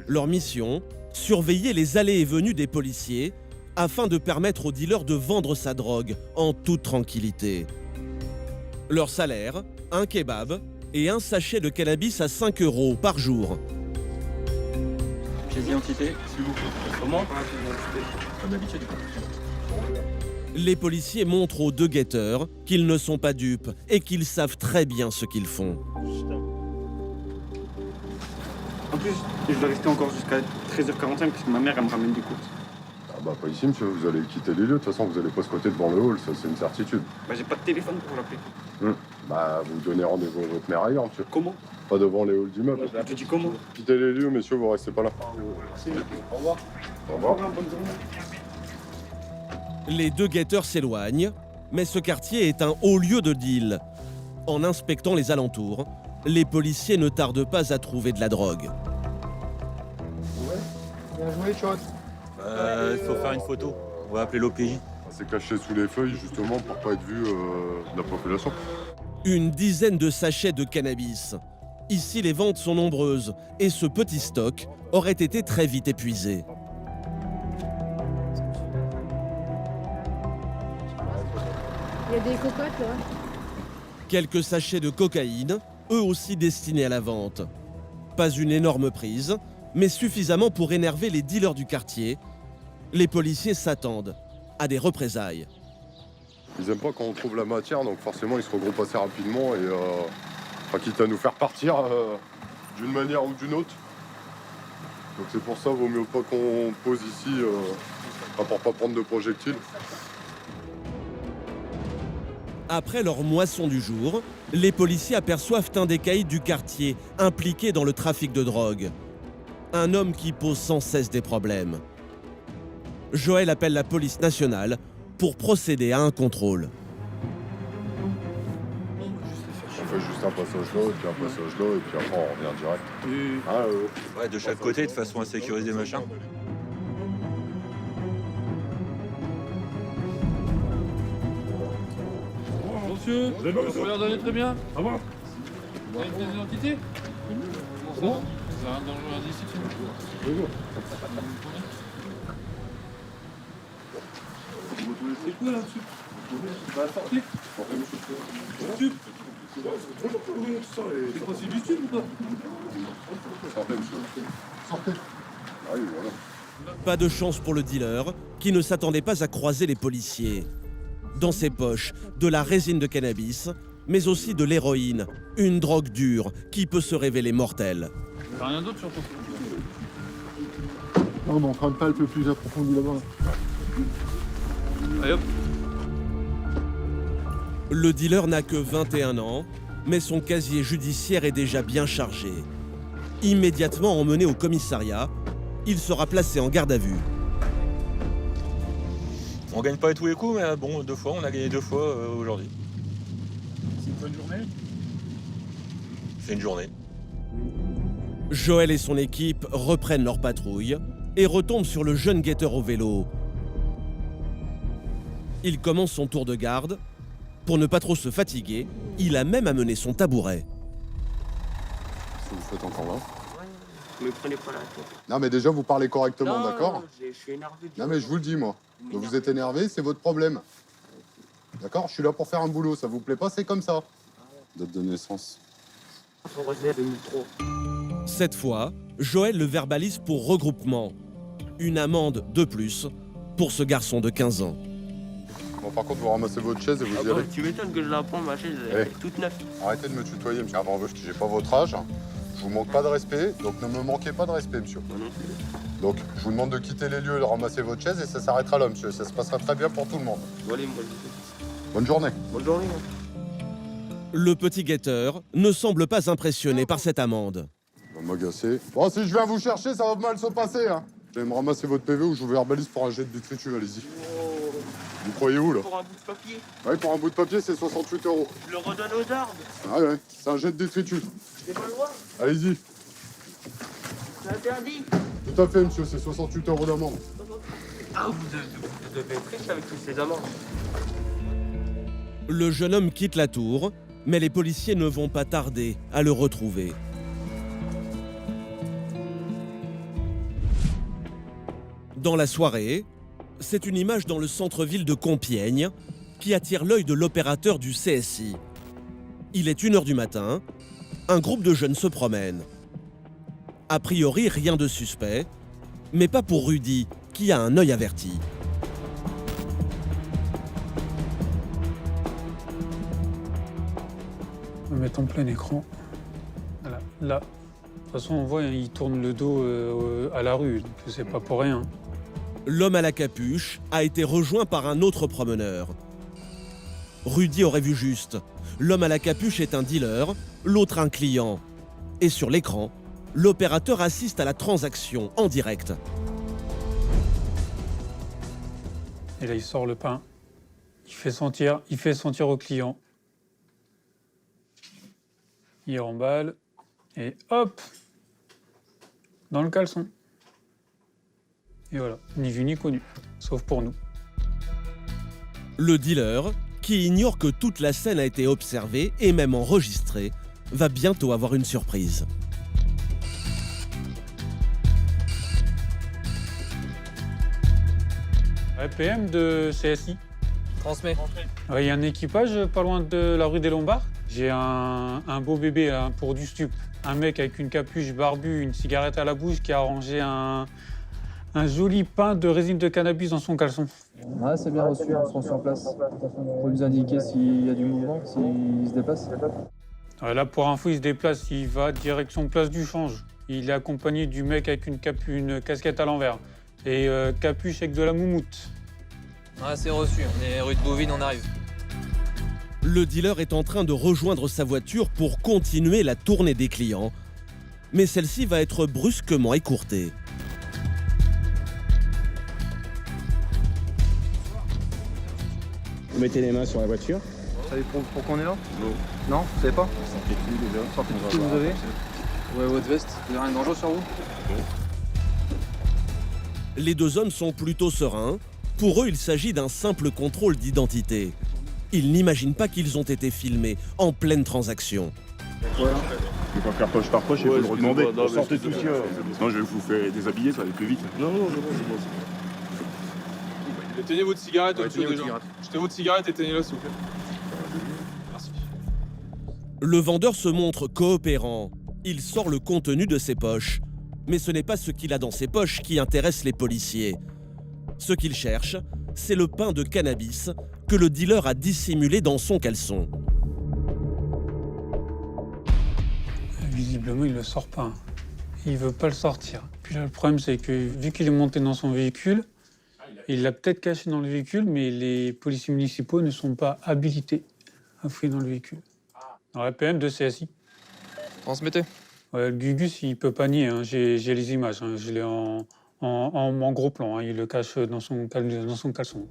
Leur mission, surveiller les allées et venues des policiers afin de permettre au dealer de vendre sa drogue en toute tranquillité. Leur salaire, un kebab et un sachet de cannabis à 5 € par jour. Pièce d'identité, s'il vous plaît. Comment? Comme d'habitude. Les policiers montrent aux deux guetteurs qu'ils ne sont pas dupes et qu'ils savent très bien ce qu'ils font. En plus, je dois rester encore jusqu'à 13h45 parce que ma mère, elle me ramène des courses. Ah bah pas ici, monsieur, vous allez quitter les lieux. De toute façon, vous allez pas squatter devant le hall, ça c'est une certitude. Bah j'ai pas de téléphone pour l'appeler. Bah vous donnez rendez-vous à votre mère ailleurs, monsieur. Comment? Pas devant les halls d'immeuble. Je te dis comment? Quittez les lieux, messieurs, vous restez pas là. Merci. Au revoir. Au revoir. Bonne journée. Les deux guetteurs s'éloignent, mais ce quartier est un haut lieu de deal. En inspectant les alentours, les policiers ne tardent pas à trouver de la drogue. Bien joué, Chot. Il faut faire une photo. On va appeler l'OPJ. C'est caché sous les feuilles, justement, pour pas être vu de la population. Une dizaine de sachets de cannabis. Ici, les ventes sont nombreuses et ce petit stock aurait été très vite épuisé. Il y a des cocottes là. Quelques sachets de cocaïne, eux aussi destinés à la vente. Pas une énorme prise, mais suffisamment pour énerver les dealers du quartier. Les policiers s'attendent à des représailles. Ils n'aiment pas quand on trouve la matière, donc forcément ils se regroupent assez rapidement et quitte à nous faire partir d'une manière ou d'une autre. Donc c'est pour ça, vaut mieux pas qu'on pose ici pour pas prendre de projectiles. Après leur moisson du jour, les policiers aperçoivent un des caïds du quartier impliqué dans le trafic de drogue. Un homme qui pose sans cesse des problèmes. Joël appelle la police nationale pour procéder à un contrôle. On fait juste un passage là, et puis un passage là, et puis après on revient direct. Ouais, de chaque côté, de façon à sécuriser machin. Monsieur, vous leur donnez très bien. Ah bon? Vous avez une pièce d'identité? Bon. Vous avez un danger indicible, c'est bon. C'est quoi là, monsieur? Bah, sortez. Monsieur. C'est quoi, c'est du style ou pas? Sortez, monsieur. Sortez. Ah oui, voilà. Pas de chance pour le dealer, qui ne s'attendait pas à croiser les policiers. Dans ses poches, de la résine de cannabis, mais aussi de l'héroïne, une drogue dure qui peut se révéler mortelle. T'as rien d'autre sur toi? Non, mais on fera une palpe plus approfondie là-bas. Allez hop. Le dealer n'a que 21 ans, mais son casier judiciaire est déjà bien chargé. Immédiatement emmené au commissariat, il sera placé en garde à vue. On gagne pas à tous les coups, mais bon, 2 fois, on a gagné 2 fois aujourd'hui. C'est une bonne journée? C'est une journée. Joël et son équipe reprennent leur patrouille et retombent sur le jeune guetteur au vélo. Il commence son tour de garde. Pour ne pas trop se fatiguer, il a même amené son tabouret. Qu'est-ce que vous faites encore là? Ne me prenez pas la tête. Non mais déjà vous parlez correctement, Non, d'accord? je suis énervé. Non mais je vous le dis moi. Donc vous êtes énervé, c'est votre problème. D'accord? Je suis là pour faire un boulot, ça vous plaît pas, c'est comme ça. Date de naissance. Cette fois, Joël le verbalise pour regroupement. Une amende de plus pour ce garçon de 15 ans. Bon par contre vous ramassez votre chaise et vous y allez. Tu m'étonnes que je la prends, ma chaise, elle est toute neuve. Arrêtez de me tutoyer, monsieur. Avant, j'ai pas votre âge. Je vous manque pas de respect, donc ne me manquez pas de respect, monsieur. Donc, je vous demande de quitter les lieux, de ramasser votre chaise et ça s'arrêtera là, monsieur. Ça se passera très bien pour tout le monde. Bonne journée. Bonne journée. Le petit guetteur ne semble pas impressionné par cette amende. Va m'agacer. Bon, si je viens vous chercher, ça va mal se passer, hein. Vous allez me ramasser votre PV ou je vous verbalise pour un jet de détritus, allez-y. Vous croyez où, là? Pour un bout de papier. Oui, pour un bout de papier, c'est 68 €. Je le redonne aux armes. Ah ouais, c'est un jet de détritus. J'ai pas le droit. Allez-y. C'est interdit. Tout à fait, monsieur, c'est 68 € d'amende. Ah, vous devez être riche avec toutes ces amendes. Le jeune homme quitte la tour, mais les policiers ne vont pas tarder à le retrouver. Dans la soirée, c'est une image dans le centre-ville de Compiègne qui attire l'œil de l'opérateur du CSI. Il est 1 h du matin, un groupe de jeunes se promène. A priori, rien de suspect, mais pas pour Rudy, qui a un œil averti. On va mettre en plein écran. Voilà, là. De toute façon, on voit, il tourne le dos à la rue, donc c'est pas pour rien. L'homme à la capuche a été rejoint par un autre promeneur. Rudy aurait vu juste. L'homme à la capuche est un dealer, l'autre un client. Et sur l'écran, l'opérateur assiste à la transaction en direct. Et là, il sort le pain. Il fait sentir au client. Il remballe. Et hop! Dans le caleçon. Et voilà, ni vu ni connu, sauf pour nous. Le dealer, qui ignore que toute la scène a été observée et même enregistrée, va bientôt avoir une surprise. PM de CSI. Transmet. Il y a un équipage pas loin de la rue des Lombards. J'ai un beau bébé là, pour du stup. Un mec avec une capuche barbue, une cigarette à la bouche qui a rangé un joli pain de résine de cannabis dans son caleçon. Ouais, c'est bien reçu, on se rend sur place. Vous pouvez nous indiquer s'il y a du mouvement, s'il se déplace. Là, pour info, il se déplace, il va direction place du Change. Il est accompagné du mec avec une casquette à l'envers et capuche avec de la moumoute. Ouais, c'est reçu, on est rue de Bouvines, on arrive. Le dealer est en train de rejoindre sa voiture pour continuer la tournée des clients, mais celle-ci va être brusquement écourtée. Vous mettez les mains sur la voiture. Vous savez pourquoi on est là? Non. Non, vous savez pas? Sortez tout déjà. Sortez tout ce que vous avez. Ouais, votre veste, vous n'avez rien de dangereux sur vous? Les deux hommes sont plutôt sereins. Pour eux, il s'agit d'un simple contrôle d'identité. Ils n'imaginent pas qu'ils ont été filmés en pleine transaction. Voilà. Je vais pas faire poche par poche et vous le redemander. Sortez tout ça. Non, je vais vous faire déshabiller, ça va aller plus vite. Non, c'est bon. Éteignez votre cigarette au-dessus des gens. Jetez votre cigarette, éteignez-la s'il vous plaît. Merci. Le vendeur se montre coopérant. Il sort le contenu de ses poches. Mais ce n'est pas ce qu'il a dans ses poches qui intéresse les policiers. Ce qu'ils cherchent, c'est le pain de cannabis que le dealer a dissimulé dans son caleçon. Visiblement, il ne le sort pas. Il ne veut pas le sortir. Puis là, le problème, c'est que vu qu'il est monté dans son véhicule, il l'a peut-être caché dans le véhicule, mais les policiers municipaux ne sont pas habilités à fouiller dans le véhicule. Dans la PM de CSI. Transmettez. Ouais, le Gugus, il peut pas nier, hein. J'ai les images, hein. Je l'ai en gros plan, hein. Il le cache dans son caleçon.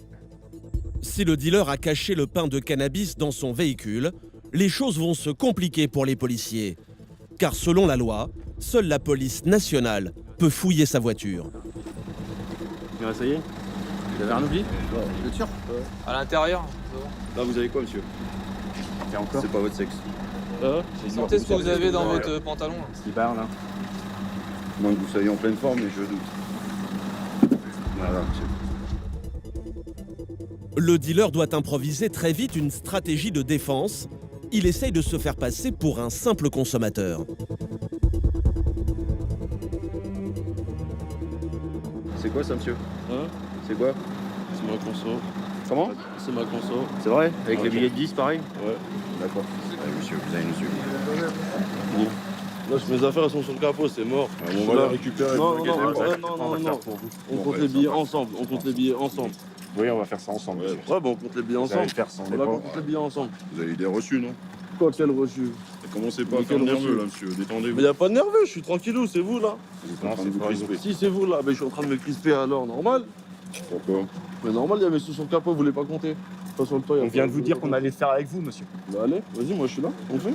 Si le dealer a caché le pain de cannabis dans son véhicule, les choses vont se compliquer pour les policiers. Car selon la loi, seule la police nationale peut fouiller sa voiture. Ça y est. Vous avez rien oublié? Vous êtes sûr? À l'intérieur. Là, vous avez quoi, monsieur? C'est pas votre sexe. Sentez ce que vous avez dans votre pantalon. Ce qui barre, là. Moins que vous soyez en pleine forme, mais je doute. Voilà, monsieur. Le dealer doit improviser très vite une stratégie de défense. Il essaye de se faire passer pour un simple consommateur. C'est quoi ça, monsieur? C'est quoi? C'est ma conso. Comment? C'est ma conso. C'est vrai? Avec les billets de 10, pareil? Ouais. D'accord. Allez, monsieur, vous allez nous suivre. Là, mes affaires elles sont sur le capot, c'est mort. On va les récupérer. Non. On compte les billets ensemble. Oui, on va faire ça ensemble. Ouais, on compte les billets ensemble. On compte les billets ensemble. Vous avez eu des reçus, non? Quoi, quel reçu? Commencez pas à faire nerveux, là, monsieur. Détendez-vous. Mais y a pas de nerveux, je suis tranquillou, c'est vous, là. Non, c'est pas crisper. Si, c'est vous, là. Mais je suis en train de me crisper, alors, normal. Pourquoi? Mais normal, il y a mes sous sur le capot, vous voulez pas compter? Pas sur le toit, On vient de vous dire qu'on allait le faire avec vous, monsieur. Bah allez, vas-y, moi je suis là, on fait.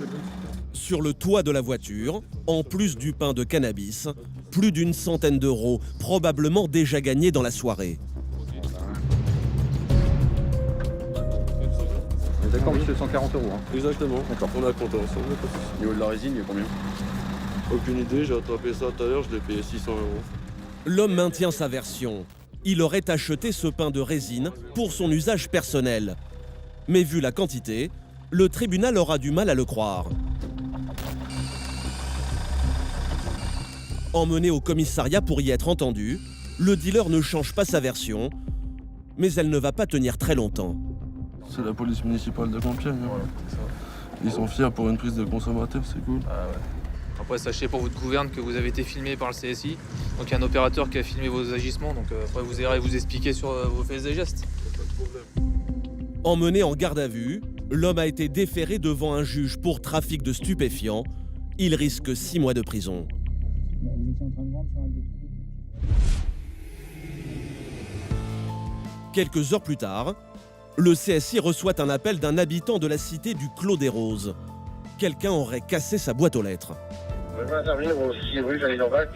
Sur le toit de la voiture, en plus du pain de cannabis, plus d'une centaine d'euros, probablement déjà gagnés dans la soirée. D'accord, monsieur, 140 euros. Exactement. D'accord. On a compté ensemble. Au niveau de la résine, il y a combien? Aucune idée, j'ai attrapé ça tout à l'heure, je l'ai payé 600 euros. L'homme maintient sa version. Il aurait acheté ce pain de résine pour son usage personnel. Mais vu la quantité, le tribunal aura du mal à le croire. Emmené au commissariat pour y être entendu, le dealer ne change pas sa version, mais elle ne va pas tenir très longtemps. C'est la police municipale de Compiègne. Ils sont fiers pour une prise de consommateur, c'est cool. Ah ouais. Après, sachez pour votre gouverne que vous avez été filmé par le CSI. Donc il y a un opérateur qui a filmé vos agissements. Donc après, vous irez vous expliquer sur vos faits et gestes. Emmené en garde à vue, l'homme a été déféré devant un juge pour trafic de stupéfiants. Il risque 6 mois de prison. Quelques heures plus tard, le CSI reçoit un appel d'un habitant de la cité du Clos des Roses. Quelqu'un aurait cassé sa boîte aux lettres. Je vais intervenir au 6 rue Jeanne-Lorvac,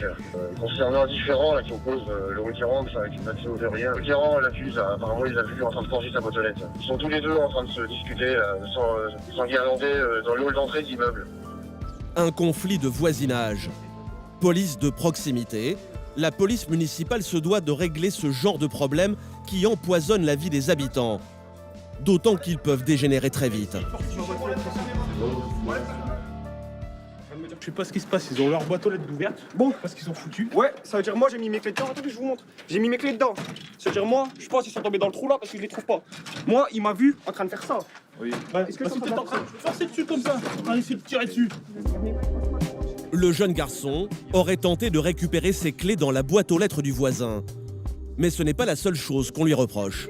concernant un différend qui oppose le retirant avec une accès aux verrières. Le retirant l'accuse, apparemment il l'a vu en train de forger sa boîte aux lettres. Ils sont tous les deux en train de se discuter, s'enguirlander dans le hall d'entrée de l'immeuble. Un conflit de voisinage. Police de proximité. La police municipale se doit de régler ce genre de problème qui empoisonne la vie des habitants. D'autant qu'ils peuvent dégénérer très vite. Je sais pas ce qui se passe, ils ont leur boîte aux lettres ouverte. Bon, parce qu'ils sont foutus. Ouais, ça veut dire moi j'ai mis mes clés dedans. Attendez, je vous montre. J'ai mis mes clés dedans. Ça veut dire moi, je pense qu'ils sont tombés dans le trou là parce que je les trouve pas. Moi, il m'a vu en train de faire ça. Oui. Est-ce que parce que t'es en train de forcer dessus comme ça, on a essayé de tirer dessus. Le jeune garçon aurait tenté de récupérer ses clés dans la boîte aux lettres du voisin. Mais ce n'est pas la seule chose qu'on lui reproche.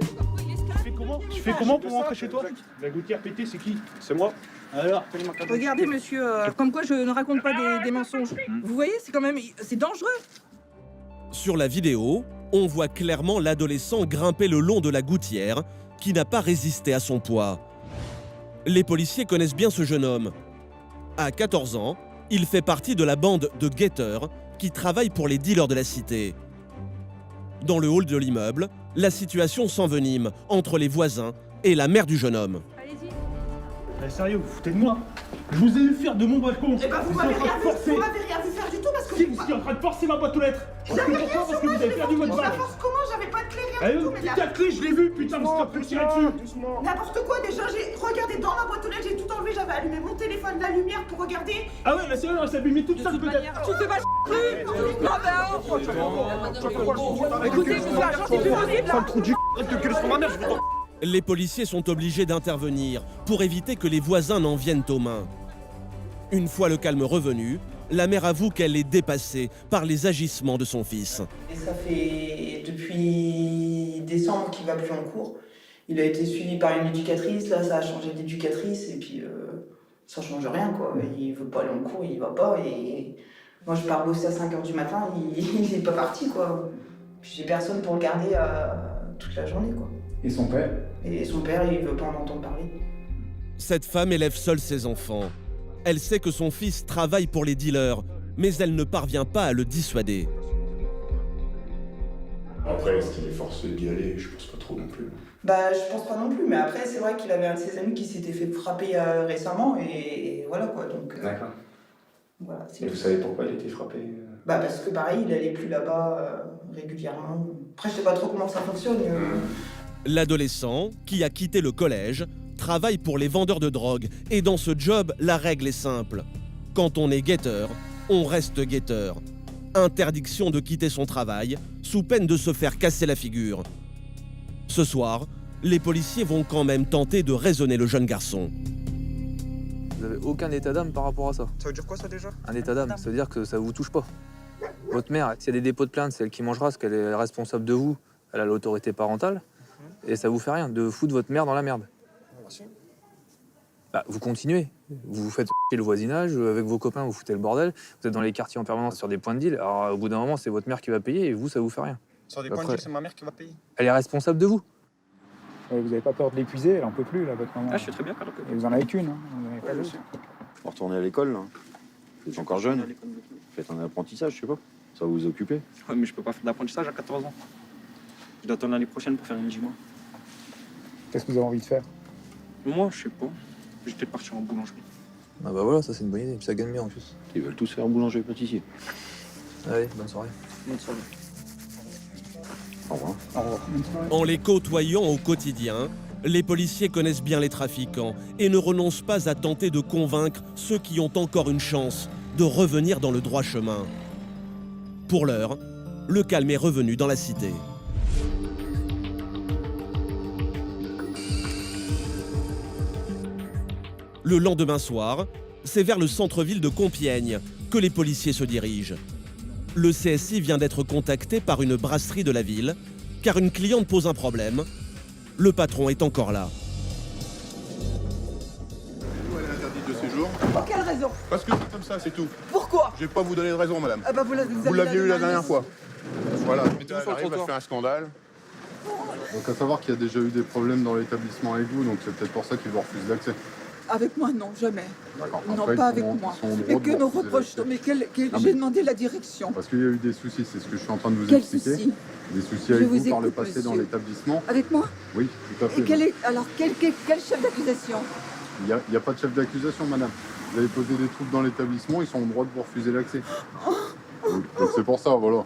Tu fais comment pour rentrer chez toi? La gouttière pétée, c'est qui? C'est moi. Alors, Regardez, monsieur, comme quoi je ne raconte pas des mensonges. Vous voyez, c'est quand même, c'est dangereux. Sur la vidéo, on voit clairement l'adolescent grimper le long de la gouttière qui n'a pas résisté à son poids. Les policiers connaissent bien ce jeune homme. À 14 ans, il fait partie de la bande de guetteurs qui travaillent pour les dealers de la cité. Dans le hall de l'immeuble, la situation s'envenime entre les voisins et la mère du jeune homme. Sérieux, vous foutez de moi? Je vous ai vu faire de mon balcon. Eh ben vous m'avez rien vu faire du tout parce que... Qui est en train de forcer ma boîte aux lettres? Parce que vous avez perdu votre balle. La force comment? J'avais pas de clé, rien du tout. Putain de clé, je l'ai vu, putain, vous êtes tiré dessus. N'importe quoi, déjà j'ai regardé dans ma boîte aux lettres, j'ai tout enlevé, j'avais allumé mon téléphone, la lumière pour regarder. Ah ouais, mais c'est vrai, on s'est allumé toute seule peut-être. Tu fais pas plus. Écoutez, je suis agent, c'est plus possible là. Trou du de sur ma mère, je vous... Les policiers sont obligés d'intervenir pour éviter que les voisins n'en viennent aux mains. Une fois le calme revenu, la mère avoue qu'elle est dépassée par les agissements de son fils. Et ça fait depuis décembre qu'il va plus en cours. Il a été suivi par une éducatrice, là ça a changé d'éducatrice et puis ça change rien quoi. Il veut pas aller en cours, il va pas et moi je pars bosser à 5h du matin, il est pas parti quoi. Puis j'ai personne pour le garder toute la journée quoi. Et son père? Et son père, il veut pas en entendre parler. Cette femme élève seule ses enfants. Elle sait que son fils travaille pour les dealers, mais elle ne parvient pas à le dissuader. Après, est-ce qu'il est forcé d'y aller? Je pense pas trop non plus. Bah, je pense pas non plus, mais après, c'est vrai qu'il avait un de ses amis qui s'était fait frapper récemment, et voilà quoi, donc... D'accord. Voilà, et vous savez pourquoi il a été frappé? Bah, parce que pareil, il allait plus là-bas régulièrement. Après, je sais pas trop comment ça fonctionne. L'adolescent, qui a quitté le collège, travaille pour les vendeurs de drogue. Et dans ce job, la règle est simple. Quand on est guetteur, on reste guetteur. Interdiction de quitter son travail, sous peine de se faire casser la figure. Ce soir, les policiers vont quand même tenter de raisonner le jeune garçon. Vous n'avez aucun état d'âme par rapport à ça. Ça veut dire quoi ça déjà? Un état d'âme, ça veut dire que ça vous touche pas. Votre mère, s'il y a des dépôts de plainte, c'est elle qui mangera, parce qu'elle est responsable de vous. Elle a l'autorité parentale. Et ça vous fait rien de foutre votre mère dans la merde. Bah, vous continuez. Vous faites le voisinage, avec vos copains, vous foutez le bordel. Vous êtes dans les quartiers en permanence sur des points de deal. Alors au bout d'un moment, c'est votre mère qui va payer et vous, ça vous fait rien. Sur des points de deal, c'est ma mère qui va payer. Elle est responsable de vous. Vous n'avez pas peur de l'épuiser? Elle en peut plus, là, votre maman. Ah, je suis très bien. Et vous en avez qu'une, hein? Vous en avez pas deux. Faut retourner à l'école, là. Vous êtes encore jeune. Faites un apprentissage, je sais pas. Ça va vous occuper. Ouais, mais je peux pas faire d'apprentissage à 14 ans. Je dois attendre l'année prochaine pour faire une 10 mois. Qu'est-ce que vous avez envie de faire? Moi, je sais pas. Je vais peut-être partir en boulangerie. Ah bah voilà, ça c'est une bonne idée, puis ça gagne bien en plus. Ils veulent tous faire boulanger pâtissier. Allez, bonne soirée. Bonne soirée. Au revoir. Au revoir. En les côtoyant au quotidien, les policiers connaissent bien les trafiquants et ne renoncent pas à tenter de convaincre ceux qui ont encore une chance de revenir dans le droit chemin. Pour l'heure, le calme est revenu dans la cité. Le lendemain soir, c'est vers le centre-ville de Compiègne que les policiers se dirigent. Le CSI vient d'être contacté par une brasserie de la ville, car une cliente pose un problème. Le patron est encore là. Elle est interdite de séjour. Pour quelle raison? Parce que c'est comme ça, c'est tout. Pourquoi? Je vais pas vous donner de raison, madame. Ah bah vous l'aviez eu la dernière fois. Voilà, Mettez-vous sur le elle trottoir. fait un scandale. Donc à savoir qu'il y a déjà eu des problèmes dans l'établissement avec vous, donc c'est peut-être pour ça qu'ils vous refusent l'accès. Avec moi, non, jamais. D'accord. Non, Après, pas ils avec sont- moi. ils sont en droit Mais de que vous me refuser reproche-t-on? l'accès. Mais Ah, j'ai mais- demandé la direction. Parce qu'il y a eu des soucis, c'est ce que je suis en train de vous Quels expliquer. soucis? Des soucis Je avec vous vous par le écoute, passé dans monsieur. l'établissement. Avec moi? Oui, tout à fait. Et quel chef d'accusation? Il n'y a pas de chef d'accusation, madame. Vous avez posé des troubles dans l'établissement, ils sont en droit de vous refuser l'accès. Donc c'est pour ça, voilà.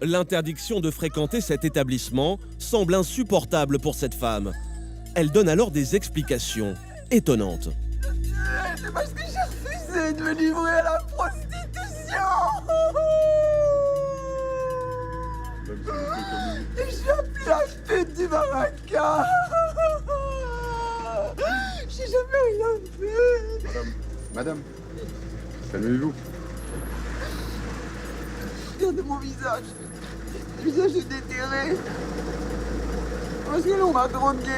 L'interdiction de fréquenter cet établissement semble insupportable pour cette femme. Elle donne alors des explications. étonnante. C'est parce que j'ai refusé de me livrer à la prostitution. Et j'ai appelé la pute du Baraka. J'ai jamais rien fait. Madame, calmez-vous. Regardez mon visage. Le visage est déterré. Parce que là, on m'a drogué.